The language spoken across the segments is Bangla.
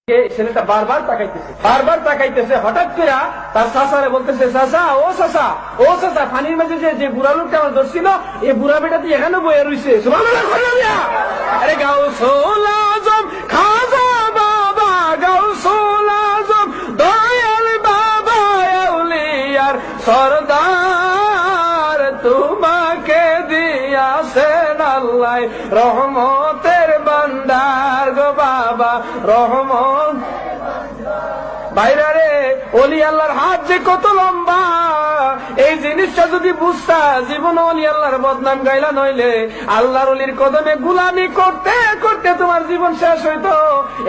ছেলেটা বারবার তাকাইতেছে হঠাৎ করে তার চাচারে বলতেছে, চাচা ও চাচা ও চাচা, পানির মাঝে যে বুড়া লোকটা আমার ধরছিল এই বুড়া বেটাতে এখানে বয়ে রয়েছে। আরে গাউসুল আজম খাজা বাবা, গাউসুল আজম দয়াল বাবা, আউলিয়ার সরদার, তোমাকে দিয়াছেন আল্লাহ রহমতের ভান্ডার গো বাবা, রহমত। বাইরে রে ওলি আল্লাহর হাত যে কত লম্বা, এই জিনিসটা যদি বুঝতা জীবন ওলি আল্লাহর বদনাম গাইলা, নইলে আল্লাহর ওলির কদমে গুলামি করতে করতে তোমার জীবন শেষ হইতো।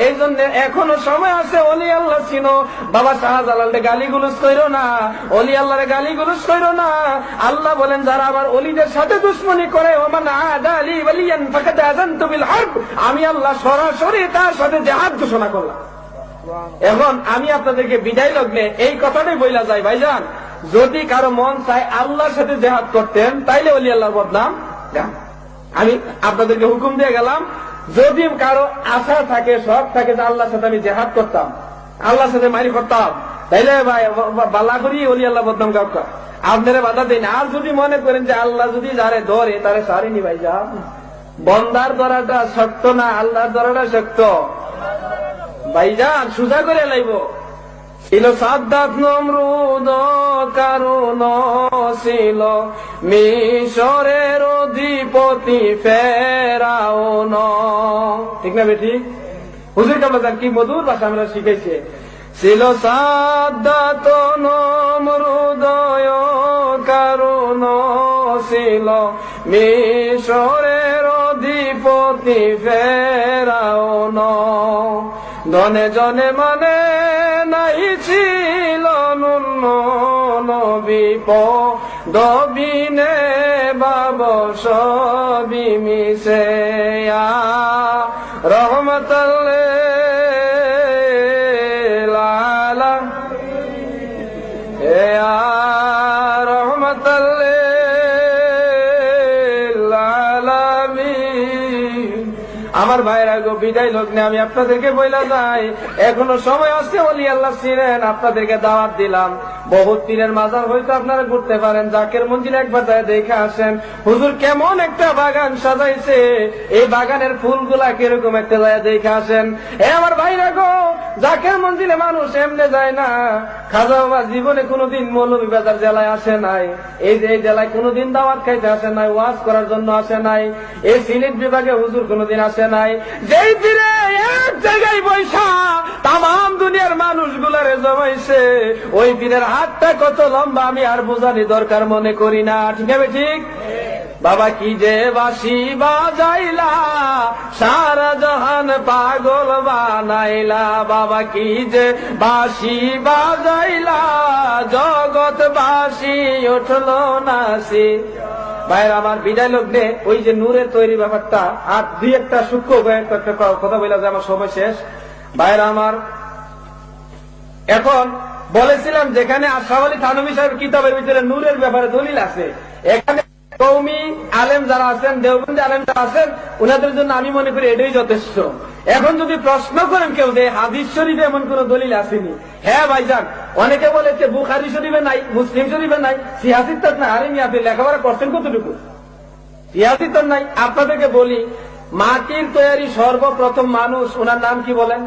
এই জন্য এখনো সময় আছে, ওলি আল্লাহ চিনো। বাবা শাহজালালকে গালিগুলোজ কইরো না, ওলি আল্লাহরে গালিগুলোজ কইরো না। আল্লাহ বলেন যারা আমার ওলিদের সাথে দুশমনী করে, ওমান আদা লি ওয়ালিয়ান ফাকাদ আযানতু বিল হারব, আমি আল্লাহ সরাসরি তার সাথে জিহাদ ঘোষণা করলাম। এখন আমি আপনাদেরকে বিদায় লগ্নে এই কথাটাই বইলা যাই, ভাইজান যদি কারো মন চায় আল্লাহর সাথে জিহাদ করতেন তাইলে ওলি আল্লাহর বদনাম। আমি আপনাদেরকে হুকুম দিয়ে গেলাম, যদি কারো আশা থাকে, শখ থাকে যে আল্লাহর সাথে আমি জিহাদ করতাম, আল্লাহর সাথে মারি করতাম, তাইলে বালা করি ওলি আল্লাহ বদনাম কাউকে আপনারা বাধা দেন। আর যদি মনে করেন যে আল্লাহ যদি যারে ধরে তারে সারেনি, ভাইজান বন্দার ধরাটা শক্ত না, আল্লাহর ধরাটা শক্ত। ভাইজান সুজা করে লাইব। ছিল সাদ্দাত নমরুদ কারণ ছিল মিশরের অধিপতি ফেরাউন, ঠিক না বেঠিক? হুজুর কামাজান কি মধুর ভাষা আমরা শিখেছে। ছিল সাদ্দাত নমরুদ কারণ ছিল মিশরের অধিপতি ফেরাউন, ধনে জনে মানে নাই ছিল নুন্ন নবী দবিনে বাব সবই মিশে রহমতুল্লিল আলামিন, রহমতুল্লিল আলামিন। আমার ভাইরা গো, বিদায় লগ্নে আমি আপনাদেরকে বইলা যাই, এখনো সময় আছে। ওলি আল্লাহ ছিলেন, আপনাদেরকে দাওয়াত দিলাম। বহুত পীরের মাজার হয়তো আপনারা ঘুরতে পারেন, জাকের মঞ্জিল একবার যায় দেখে আসেন। হুজুর কেমন একটা বাগান সাজাইছে, এই বাগানের ফুলগুলা কিরকম একটা যায় দেখে আসেন। আমার ভাইরা গো, জাকের মঞ্জিলে মানুষ এমনি যায় না। খাজা বাবা জীবনে কোনোদিন মৌলভীবাজার জেলায় আসে নাই, এই যে এই জেলায় কোনোদিন দাওয়াত খাইতে আসে নাই, ওয়াজ করার জন্য আসে নাই। এই সিলেট বিভাগে হুজুর কোনোদিন আসে নাই। যেই পীরে এক জায়গায় বৈশা তাম দুনিয়ার মানুষগুলারে জমাইছে, ওই পীরের হাতটা কত লম্বা আমি আর বোঝানি দরকার মনে করি না, ঠিক আছে? ঠিক বাবা কি যে বাঁশি বাজাইলা, সারা জাহান পাগল বানাইলা। বাবা কি যে বাঁশি বাজাইলা, জগৎ বাসি উঠলো নাসি। ভাইয়ের আমার বিদায় লগ্নে ওই যে নূরের তৈরি ব্যাপারটা আর দুই একটা সূক্ষ্ম একটা কথা বলে যে আমার সময় শেষ। ভাইয়ের আমার এখন বলেছিলাম যেখানে আশরাফ আলী থানভী সাহেব কিতাবের ভিতরে নূরের ব্যাপারে দলিল আছে, এখানে কওমি আলেম যারা আছেন, দেওবন্দি আলেম যারা আছেন, ওনাদের জন্য আমি মনে করি এটাই যথেষ্ট। এখন যদি প্রশ্ন করেন কেউ যে হাদিস শরীফে এমন কোন দলিল আসেনি, হ্যাঁ ভাইজান অনেকে বলেছে বুখারী শরীফে নাই, মুসলিম শরীফে নাই, সিয়াসিত্তার নাই। আরে মিয়া আপনি লেখাপড়া করছেন কতটুকু? সিয়াসিত্তার নাই। আপনাদেরকে বলি, মাটির তৈরি সর্বপ্রথম মানুষ, ওনার নাম কি বলেন?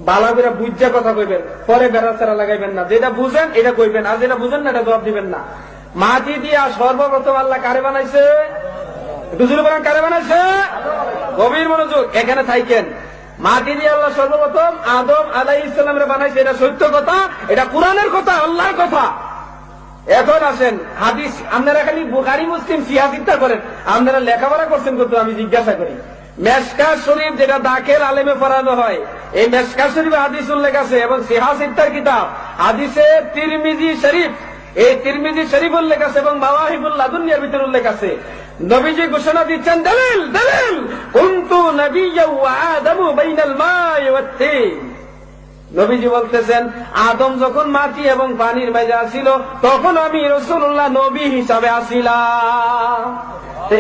বালাবেরা বুঝা কথা কইবেন, পরে বেড়াচারা লাগাইবেন না। যেটা বুঝেন এটা কইবেন, আর যেটা বুঝেন না এটা জবাব দিবেন না। মাটি দিয়া সর্বপ্রথম আল্লাহ কারে বানাইছে? একটু জোরে বলেন, কারে বানাইছে? গভীর মনোযোগ, এখানে থাকেন। মাটি দিয়ে আল্লাহ সর্বপ্রথম আদম আলাইহিস সালামের বানাইছে, এটা সত্য কথা, এটা কোরআনের কথা, আল্লাহর কথা। এখন আসেন হাদিস, আপনারা খালি বুখারী মুসলিম সিয়াসিত্তা করেন, আপনারা লেখাপড়া করছেন কত আমি জিজ্ঞাসা করি। মেশকাত শরীফ যেটা দাখিল আলেমে পড়ানো হয়, এই মেশকাত শরীফে হাদিস উল্লেখ আছে, এবং সিয়াসিত্তার কিতাব হাদিসে তিরমিজি শরীফ, এই তিরমিজি শরীফ উল্লেখ আছে, এবং মাওয়াহিবুল লাদুনিয়ার ভিতরে উল্লেখ আছে। নবীজি ঘোষণা দিচ্ছেন, দলিল দলিল কুনতু নাবিয়্যা ওয়া আদামু বাইনাল মাই ওয়াত তিন। নবীজি বলতেছেন আদম যখন মাটি এবং পানির মাঝে আসিল তখন আমি রাসূলুল্লাহ নবী হিসাবে আসিলাম।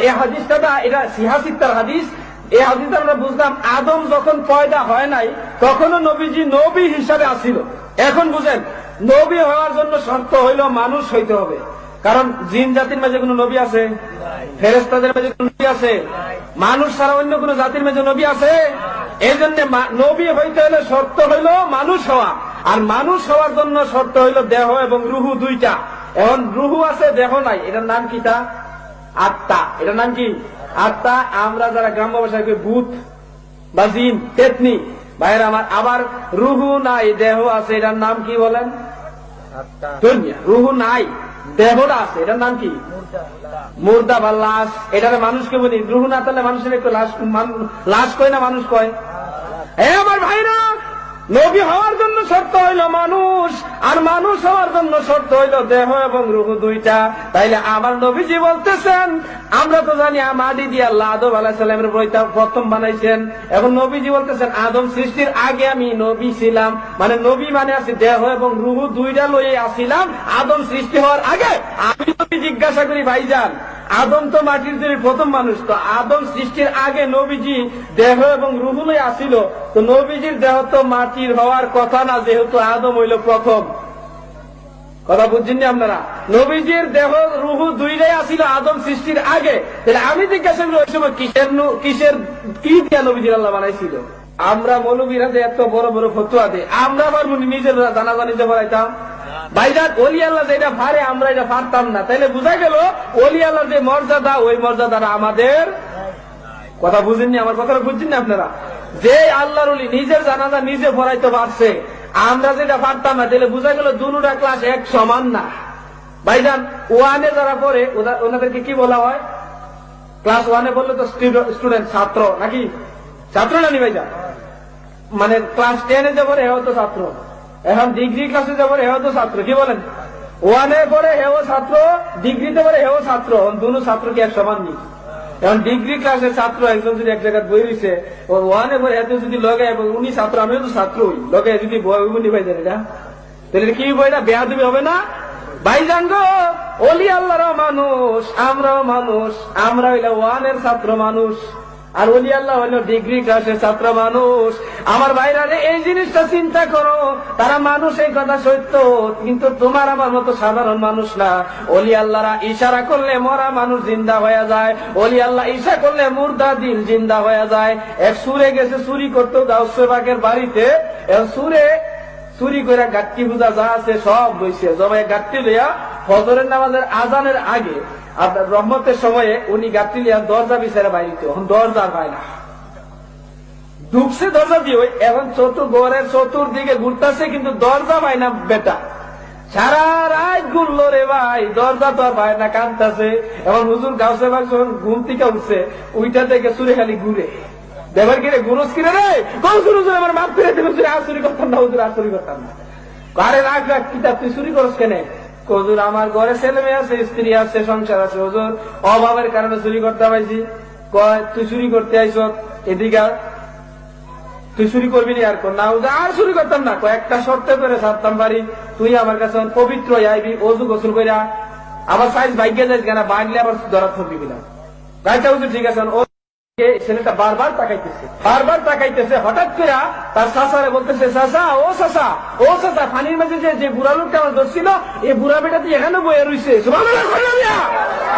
এই হাদিসটা এটা সিহাসিত্তার হাদিস, এই হাদিসে আমরা বুঝলাম আদম যখন পয়দা হয় নাই তখনও নবীজি নবী হিসাবে আসিল। এখন বুঝেন, নবী হওয়ার জন্য শর্ত হইল মানুষ হইতে হবে। কারণ জিন জাতির মাঝে কোন নবী আছে? ফেরেশতাদের মাঝে কোন নবী আছে? মানুষ ছাড়া অন্য কোন জাতির মাঝে নবী আছে? এই জন্য নবী হইতে হলে শর্ত হইল মানুষ হওয়া, আর মানুষ হওয়ার জন্য শর্ত হইল দেহ এবং রুহু দুইটা। এখন রুহু আছে, দেহ নাই, এটার নাম কিটা? আত্মা। এটার নাম কি? আত্মা। আমরা যারা গ্রাম্য ভাষায় কই ভূত বা জিন, পেতনি, ভাইয়ের আমার, আবার রুহু নাই দেহ আছে, এটার নাম কি বলেন? রুহু নাই দেহটা আছে, এটার নাম কি? মুর্দা বা লাশ। এটারে মানুষকে বলি। রুহু না থাকলে মানুষের একটু লাশ কয় না মানুষ কয়? হ্যাঁ আমার ভাইরা, নবী হওয়ার জন্য শর্ত হইল মানুষ, আর মানুষ হওয়ার জন্য শর্ত হইল দেহ এবং রুহু দুইটা। তাইলে আমার নবীজি বলতেছেন, আমরা তো জানি মাটি দিয়ে আল্লাহ আদম আলাইহিস সালামের বইটা প্রথম বানাইছেন। এখন নবীজি বলতেছেন আদম সৃষ্টির আগে আমি নবী ছিলাম। মানে নবী মানে আছে দেহ এবং রুহু দুইটা লইয়ে আসিলাম আদম সৃষ্টি হওয়ার আগে। আমি নবী জিজ্ঞাসা করি, ভাইজান আদম তো মাটির তৈরি প্রথম মানুষ, তো আদম সৃষ্টির আগে নবীজি দেহ এবং রুহু লইয়া আসিল, তো নবীজির দেহ তো মাটির হওয়ার কথা না, যেহেতু আদম হইল প্রথম। কথা বুঝছেন আপনারা? নবীজির দেহ রুহু দুইটাই আসিল আদম সৃষ্টির আগে। তাহলে আমি জিজ্ঞাসা করি ওই সময় কিসের কি দিয়া নবীজির আল্লাহ বানাইছিল? আমরা মৌলবীরা যে এত বড় বড় ফতুয়া দেয়, আমরা আবার নিজের জানাজানিতে পড়াইতাম। ভাইজান ওলি আল্লাহ যেটা পারে আমরা এটা পারতাম না, তাইলে বোঝা গেল ওলি আল্লাহ যে মর্যাদা, ওই মর্যাদাটা আমাদের। কথা বুঝেননি? আমার কথাটা বুঝছেন না আপনারা? যে আল্লাহর ওলি নিজের জানাজা নিজে পড়াইতে পারছে, আমরা যেটা পারতাম না, তাহলে বোঝা গেল দুটা ক্লাস এক সমান না। ভাইজান ওয়ানে যারা পড়ে ওনাদেরকে কি বলা হয়? ক্লাস ওয়ানে বললে তো স্টুডেন্ট, ছাত্র নাকি? ছাত্র নানি ভাইজান? মানে ক্লাস 10-এ যে পড়ে হেও তো ছাত্র, এখন ডিগ্রি ক্লাসে যে পড়ে হেও তো ছাত্র। কি বলেন? ওয়ানে পড়ে হেও ছাত্র, ডিগ্রিতে পড়ে হেও ছাত্র, দুনো ছাত্র কি এক সমান নেই? এখন ডিগ্রি ক্লাসের ছাত্র একজন যদি এক জায়গায় বই রয়েছে, ওয়ানে পড়ে এত যদি লগে, উনি ছাত্র আমিও তো ছাত্রই, লগে যদি বই উনি ভাইজান, এটা তাহলে কি বইটা বেয়াদবি হবে না? ভাইজান গো, ওলি আল্লাহরাও মানুষ, আমরাও মানুষ, আমরা হইলে ওয়ানের ছাত্র মানুষ, আর ওলি আল্লাহ হইল ডিগ্রি ক্লাসের ছাত্র মানুষ। আমার ভাইরা রে, এই জিনিসটা চিন্তা করো, তারা মানুষ, এই কথা সত্য, কিন্তু তোমার আমার মতো সাধারণ মানুষ না। ওলি আল্লাহরা ইশারা করলে মরা মানুষ জিন্দা হয়ে যায়, ওলি আল্লাহ ইশা করলে মুর্দা দিল জিন্দা হয়ে যায়। এক সুরে গেছে চুরি করতো গাউসে বাগের বাড়িতে, সুরে চুরি করে গাট্টি বুঝা যা আছে সব বইছে জমায় গাট্টি লইয়া ফজরের নামাজের আজানের আগে আপনার রহমতের সময়ে উনি গাট্টি লিয়া দরজা বিচারে বাইরিতে, এখন দরজা পায় না, ঢুকছে দরজা দিয়ে, এখন ঘরের চতুর্দিকে ঘুরতেছে কিন্তু দরজা পায় না। বেটা সারা রাত ঘুরলো রে ভাই, দরজা তো আর পায় না, কাঁদতেছে। এখন হুজুর গাউসে বাগ যখন ঘুম থেকে উঠছে, ওইটা থেকে চুরে খালি ঘুরে দেবার কিরে গুরুস কিরে রে, হুজুর আমার মাপ ফিরে দিল, আর চুরি করতাম না হুজুর, আর চুরি করতাম না। আরে রাখ রাখ, কিতাব তুই চুরি করস কেন? হুজুর আমার ঘরে ছেলে মেয়ে আছে, স্ত্রী আছে, সংসার আছে, হুজুর অভাবের কারণে চুরি করতে পাইছি। কয় তুই চুরি করতে আইস এদিকে, তুই চুরি করবি না? আর না হুজুর আর চুরি করতাম না, কয়েকটা শর্তে করে ছাড়তাম পারি, তুই আমার কাছে পবিত্র আইবি, অজু গোসল কইরা, আবার সাইজ ভাগ্যে যাইস কেনা, বাগলে আবার ধরা থবি কিনা। গাইটা হুজুর ঠিক আছে। ছেলেটা বারবার তাকাইতেছে, হঠাৎ করে তার চাচারে বলতেছে, চাচা ও চাচা, ও চাচা, পানির মাঝে যে বুড়া লোকটা আমার ধরছিল, এই বুড়া বেটাতে এখানে বয়ে রয়েছে।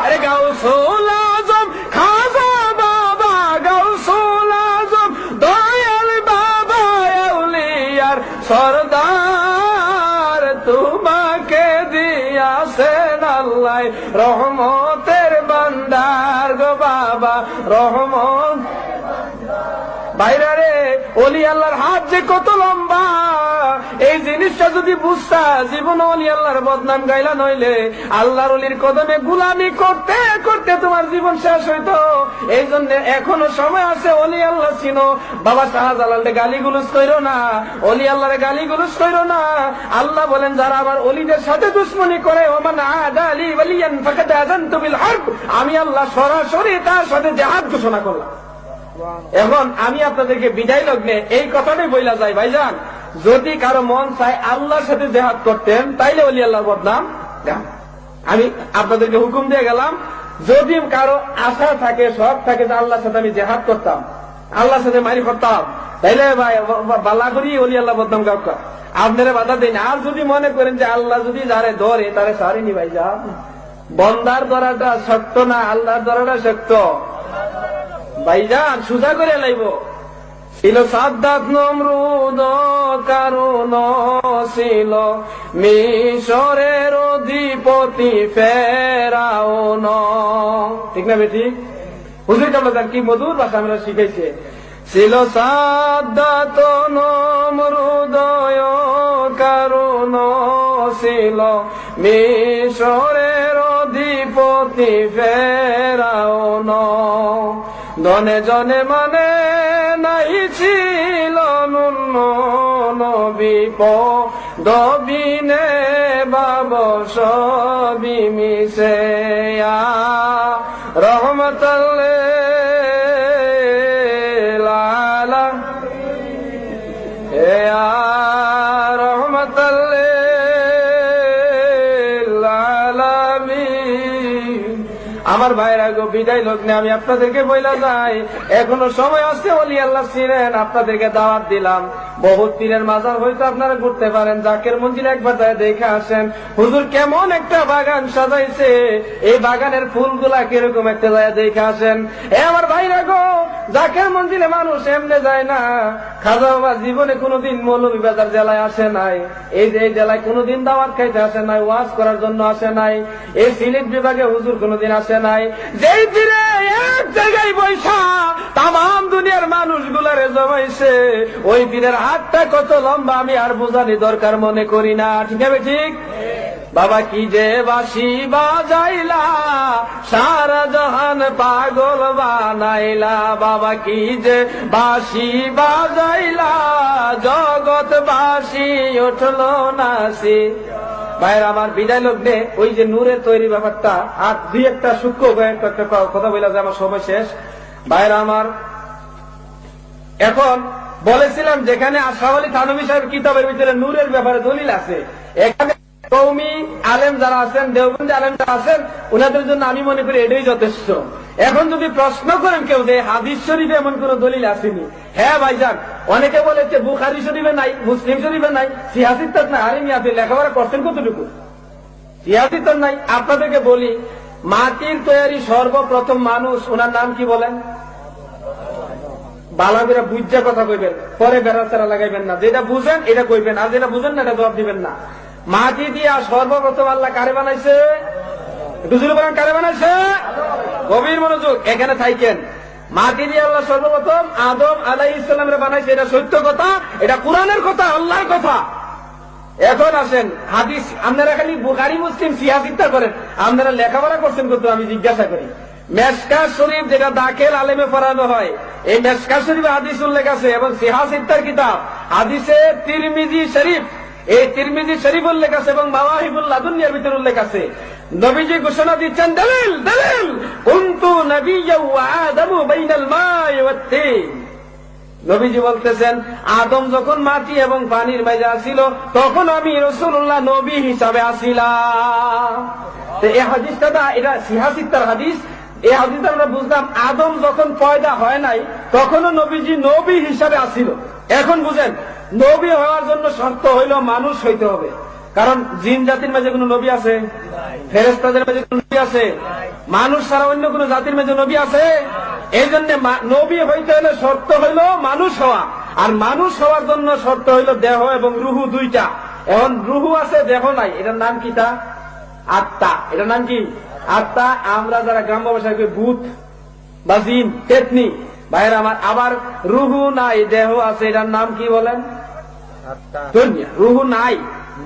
আরে গাউসুল আজম খাজা বাবা, গাউসুল আজম দয়াল বাবা, আউলিয়ার সরদার, তোমাকে দিয়াছেন আল্লাহ রহমতের ভান্ডার গো বাবা, রহমত। ভাইরা রে, ওলি আল্লাহর হাত যে কত লম্বা, এই জিনিসটা যদি বুঝতা, জীবন ওলি আল্লাহর বদনাম গাইলা, নইলে আল্লাহর ওলির কদমে গুলামি করতে করতে তোমার জীবন শেষ হইতো। এই জন্য এখনো সময় আছে, ওলি আল্লাহ চিনো। বাবা শাহজালালে গালিগুলোজ কইরো না, ওলি আল্লাহরে গালিগুলোজ কইরো না। আল্লাহ বলেন যারা আবার ওলিদের সাথে দুশমনি করে, ওমান আদা লি ওয়ালিয়ান ফাকাদ আযানতু বিল হারব, আমি আল্লাহ সরাসরি তার সাথে জিহাদ ঘোষণা করলাম। এখন আমি আপনাদেরকে বিদায় লগ্নে এই কথাটাই বইলা যাই, ভাইজান যদি কারো মন চায় আল্লাহর সাথে জিহাদ করতেন, তাইলে ওলি আল্লাহর বদনাম গান। আমি আপনাদেরকে হুকুম দিয়ে গেলাম, যদি কারো আশা থাকে, শখ থাকে যে আল্লাহর সাথে আমি জিহাদ করতাম, আল্লাহর সাথে মারি করতাম, তাইলে বালা করি অলি আল্লাহ বদনাম কাউকা আপনারা বাধা দেন। আর যদি মনে করেন যে আল্লাহ যদি যারে ধরে তারে সারিনি ভাই যা, বন্দার ধরাটা শক্ত না আল্লাহর ধরাটা শক্ত ভাইজান, সোজা করে লাইব। ছিল সাদ্দাত নমরুদ কারণ ছিল মিশরের অধিপতি ফেরাউন, ঠিক না বেঠিক? হুজুর কামলাদান কি মধুর ভাষা আমরা শিখাইছে। ছিল সাদ্দাত নমরুদ কারণ ছিল মিশরের অধিপতি ফেরাউন, ধনে জনে মানে নাই ছিল নুন্ন নবী দবিনে বাব সবি মিশে রহমতুল্লিল আলামিন রহমতুল্লিল আলামিন। আমার ভাইরা গো, বিদায় লগ্নে আমি আপনাদেরকে বইলা যাই, এখনো সময় আছে ওলি আল্লাহ ছিলেন, আপনাদেরকে দাওয়াত দিলাম। বহুত পীরের মাজার হয়তো আপনারা ঘুরতে পারেন, জাকের মঞ্জিল একবার যায় দেখে আসেন হুজুর কেমন একটা বাগান সাজাইছে, এই বাগানের ফুলগুলা কিরকম একটা যায় দেখে আসেন। আমার ভাইরা গো, জাকের মঞ্জিলে মানুষ এমনি যায় না। খাজা বাবা জীবনে কোনোদিন মৌলভীবাজার জেলায় আসে নাই, এই যে এই জেলায় কোনোদিন দাওয়াত খাইতে আসে নাই, ওয়াজ করার জন্য আসে নাই, এই সিলেট বিভাগে হুজুর কোনোদিন আসে নাই। যেই পীরে এক জায়গায় বৈশা তাম দুনিয়ার মানুষগুলারে জমাইছে, ওই পীরের হাতটা কত লম্বা আমি আর বোঝানি দরকার মনে করি না, ঠিক আছে ঠিক? বাবা কি যে বাঁশি বাজাইলা সারা জাহান পাগল বানাইলা, বাবা কি যে বাঁশি বাজাইলা জগৎ বাসি উঠলো নাসি। ভাইয়ের আমার, বিদায় লগ্নে ওই যে নূরের তৈরি ব্যাপারটা আর দুই একটা সূক্ষ্ম একটা কথা বলে যে আমার সময় শেষ। ভাইয়ের আমার, এখন বলেছিলাম যেখানে আশরাফ আলী থানভী সাহেব কিতাবের ভিতরে নূরের ব্যাপারে দলিল আছে, এখানে কওমি আলেম যারা আছেন, দেওবন্দি আলেম যারা আছেন, ওনাদের জন্য আমি মনে করি এটাই যথেষ্ট। এখন যদি প্রশ্ন করেন কেউ যে হাদিস শরীফে এমন কোন দলিল আসেনি, হ্যাঁ ভাইজান, অনেকে বলেছে বুখারী শরীফে নাই, মুসলিম শরীফে নাই, সিয়াসিত্তার নাই। আরে মিয়া, আপনি লেখাপড়া করছেন কতটুকু? সিয়াসিত্তার নাই। আপনাদেরকে বলি, মাটির তৈরি সর্বপ্রথম মানুষ, ওনার নাম কি বলেন? বালাবিরা বুঝা কথা কইবেন, পরে বেড়াচারা লাগাইবেন না। যেটা বুঝেন এটা কইবেন, আর যেটা বুঝেন না এটা জবাব দিবেন না। মাটি দিয়া সর্বপ্রথম আল্লাহ কারে বানাইছে? একটু জোরে বলেন, কারে বানাইছে? গভীর মনোযোগ, এখানে থাকেন। মাটি দিয়ে আল্লাহ সর্বপ্রথম আদম আলাইহিস সালামের বানাইছে, এটা সত্য কথা, এটা কোরআনের কথা, আল্লাহর কথা। এখন আসেন হাদিস, আপনারা খালি বুখারী মুসলিম সিয়াসিত্তা করেন, আপনারা লেখাপড়া করছেন কত আমি জিজ্ঞাসা করি। মেশকাত শরীফ যেটা দাখিল আলেমে পড়ানো হয়, এই মেশকাত শরীফে হাদিস উল্লেখ আছে, এবং সিয়াসিত্তার কিতাব হাদিসে তিরমিজি শরীফ, এই তিরমিজি শরীফ উল্লেখ আছে, এবং মাওয়াহিবুল লাদুনিয়ার ভিতরে উল্লেখ আছে। নবীজি ঘোষণা দিচ্ছেন, দলিল দলিল কুনতু নাবিয়্যা ওয়া আদামু বাইনাল মাই ওয়াত তিন। নবীজি বলতেছেন, আদম যখন মাটি এবং পানির মাঝে আসিল, তখন আমি রাসূলুল্লাহ নবী হিসাবে আসিলাম। তো এই হাদিসটা, এটা সিয়াসিত্তার হাদিস। এই হাদিসটা আমরা বুঝলাম, আদম যখন পয়দা হয় নাই তখনও নবীজি নবী হিসাবে আসিল। এখন বুঝেন, নবী হওয়ার জন্য শর্ত হইল মানুষ হইতে হবে। কারণ জিন জাতির মাঝে কোন নবী আছে? ফেরেশতাদের মাঝে কোন নবী আছে? মানুষ ছাড়া অন্য কোন জাতির মাঝে নবী আছে? এই জন্য নবী হইতে হলে শর্ত হইল মানুষ হওয়া, আর মানুষ হওয়ার জন্য শর্ত হইল দেহ এবং রুহু দুইটা। এখন রুহু আছে, দেহ নাই, এটার নাম কি? তা আত্মা। এটার নাম কি? আত্মা। আমরা যারা গ্রাম্য ভাষায় ভূত বা জিন, পেতনি, ভাইয়ের আমার, আবার রুহু নাই, দেহ আছে, এটার নাম কি বলেন? দুনিয়া। রুহু নাই,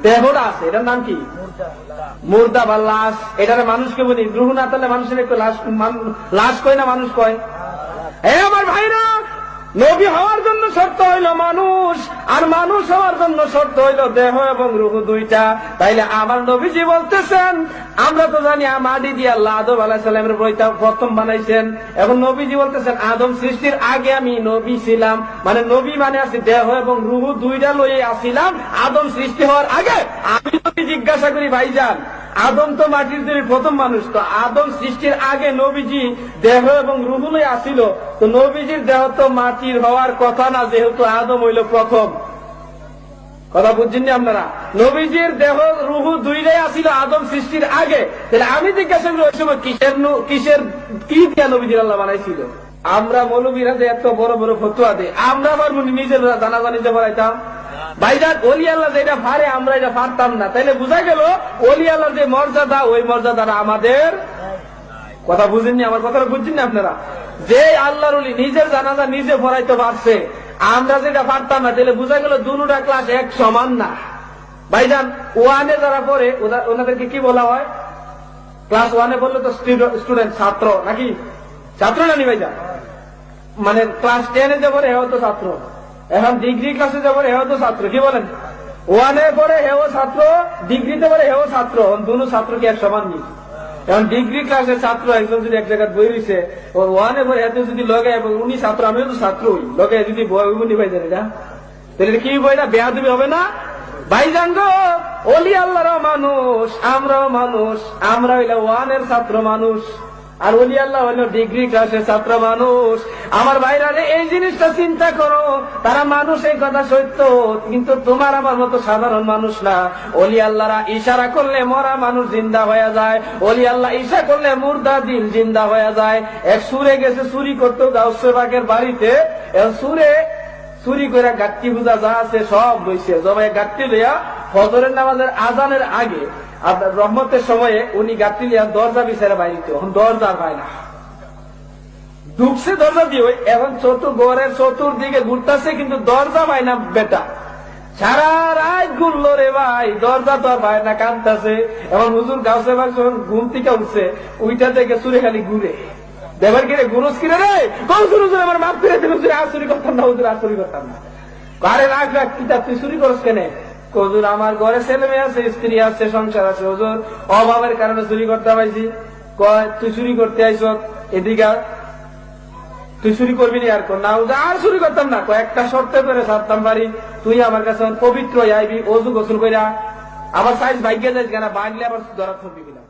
দেহটা আছে, এটার নাম কি? মুর্দা বা লাশ। এটারে মানুষকে বলি, রুহু না থাকলে মানুষের একটু লাশ কয় না, মানুষ কয়। হ্যাঁ আমার ভাইরা, নবী হওয়ার জন্য শর্ত হইল মানুষ, আর মানুষ হওয়ার জন্য শর্ত হইল দেহ এবং রুহু দুইটা। তাইলে আমার নবীজি বলতেছেন, আমরা তো জানি মাটি দিয়ে আল্লাহ আদম আলাইহিস সালামের প্রথম বানাইছেন। এখন নবীজি বলতেছেন, আদম সৃষ্টির আগে আমি নবী ছিলাম, মানে নবী মানে আছে দেহ এবং রুহু দুইটা লইয়ে আসিলাম আদম সৃষ্টি হওয়ার আগে। আমি যদি জিজ্ঞাসা করি, ভাইজান আদম তো মাটির তৈরি প্রথম মানুষ, তো আদম সৃষ্টির আগে নবীজি দেহ এবং রুহুলই আসিল, তো নবীজির দেহ তো মাটির হওয়ার কথা না, যেহেতু আদম হইল প্রথম। কথা বুঝছেন আপনারা? নবীজির দেহ রুহু দুইটাই আসিল আদম সৃষ্টির আগে। তাহলে আমি জিজ্ঞাসা করি ওই সময় কিসের কি দিয়া নবীজির আল্লাহ বানাইছিল? আমরা মৌলবীরা যে এত বড় বড় ফতুয়া দেয়, আমরা আবার নিজের জানাজানি যে পড়াইতাম। ভাইজান, অলি আল্লাহ যেটা পারে আমরা এটা পারতাম না, তাইলে বোঝা গেল অলি আল্লাহ যে মর্যাদা, ওই মর্যাদাটা আমাদের। কথা বুঝেননি? আমার কথাটা বুঝছেন না আপনারা? যে আল্লাহর ওলি নিজের জানাজা নিজে পড়াইতে পারছে, আমরা যেটা পারতাম না, তাহলে বোঝা গেল দুটা ক্লাস এক সমান না। ভাইজান, ওয়ানে যারা পড়ে ওনাদেরকে কি বলা হয়? ক্লাস ওয়ানে বললে তো স্টুডেন্ট, ছাত্র নাকি? ছাত্র নানি ভাইজান? মানে ক্লাস 10-এ যে পড়ে হেও তো ছাত্র, এখন ডিগ্রি ক্লাসে যে পড়ে হেও তো ছাত্র। কি বলেন? ওয়ানে পড়ে হেও ছাত্র, ডিগ্রিতে পড়ে হেও ছাত্র, দুনো ছাত্র কি এক সমান নেই? এখন ডিগ্রি ক্লাসের ছাত্র একজন যদি এক জায়গায় বই রয়েছে, ওয়ানে পড়ে এত যদি লগে, উনি ছাত্র আমিও তো ছাত্রই, লগে যদি বই উনি ভাইজান, এটা তাহলে কি বইটা বেয়াদবি হবে না? ভাইজান গো, অলি আল্লাহরাও মানুষ, আমরাও মানুষ, আমরা হইলে ওয়ানের ছাত্র মানুষ, আর অলি আল্লাহ হইল ডিগ্রি ক্লাসের ছাত্র মানুষ। আমার ভাইরা রে, এই জিনিসটা চিন্তা করো, তারা মানুষ, এই কথা সত্য, কিন্তু তোমার আমার মতো সাধারণ মানুষ না। অলি আল্লাহরা ইশারা করলে মরা মানুষ জিন্দা হয়ে যায়, অলি আল্লাহ ইশা করলে মুর্দা দিল জিন্দা হয়ে যায়। এক সুরে গেছে চুরি করতো গাউসে বাগের বাড়িতে, সুরে চুরি করে গাট্টি বুঝা যা আছে সব বইছে জমায় গাট্টি লইয়া ফজরের নামাজের আজানের আগে আপনার রহমতের সময়ে উনি গাট্টি লিয়া দরজা বিচারে বাইরিতে, এখন দরজা পায় না, ঢুকছে দরজা দিয়ে, এখন ঘরের চতুর্দিকে ঘুরতেছে, কিন্তু দরজা পায় না। বেটা সারা রাত ঘুরলো রে ভাই, দরজা তো আর পায় না, কাঁদতেছে। এখন হুজুর গাউসে বাগ যখন ঘুম থেকে উঠছে, ওইটা থেকে চুরে খালি ঘুরে দেবার কিরে গুরুজ কিরে রে, হুজুর হুজুর আমার মাপ ফিরে দিল, হুজুর আর চুরি করতাম না, হুজুর আর চুরি করতাম না। আরে রাখ রাখ, কিতাব তুই চুরি করস কেন? হুজুর আমার ঘরে ছেলে মেয়ে আছে, স্ত্রী আছে, সংসার আছে, হুজুর অভাবের কারণে চুরি করতে পাইছি। কয় তুই চুরি করতে আইস এদিকে, তুই চুরি করবি না? আর কোন না, হুজুর আর চুরি করতাম না, কয়েকটা শর্তে করে ছাড়তাম পারি, তুই আমার কাছে পবিত্র আইবি, অজু গোসল কইরা আমার সাইজ ভাগ্যে যাইস কেন, বাঁধলে আবার ধরা থাকবি কিনা।